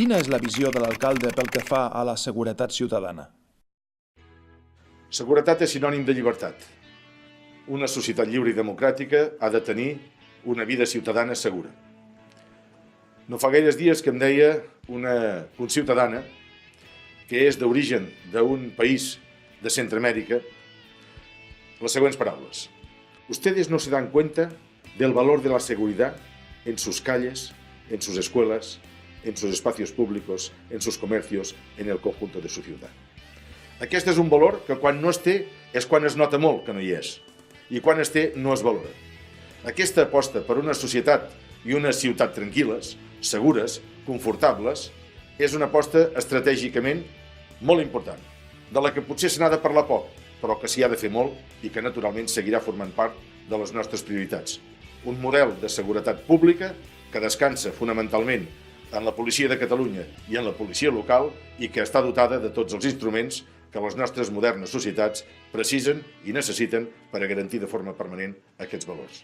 Quina és la visió de l'alcalde pel que fa a la seguretat ciutadana? Seguretat és sinònim de llibertat. Una societat lliure i democràtica ha de tenir una vida ciutadana segura. No fa gaires dies que em deia una conciutadana que és d'origen d'un país de Centroamérica las siguientes palabras. Ustedes no se dan cuenta del valor de la seguridad en sus calles, en sus escuelas, en sus espacios públicos, en sus comercios, en el conjunto de su ciudad. Aquest és un valor que quan no es té és quan es nota molt que no hi és, i quan es té no es valora. Aquesta aposta per una societat i una ciutat tranquil·les, segures, confortables, és una aposta estratègicament molt important, de la que potser se n'ha de parlar poc, però que s'hi ha de fer molt i que naturalment seguirà formant part de les nostres prioritats. Un model de seguretat pública que descansa fonamentalment en la policia de Catalunya i en la policia local i que està dotada de tots els instruments que les nostres modernes societats precisen i necessiten per a garantir de forma permanent aquests valors.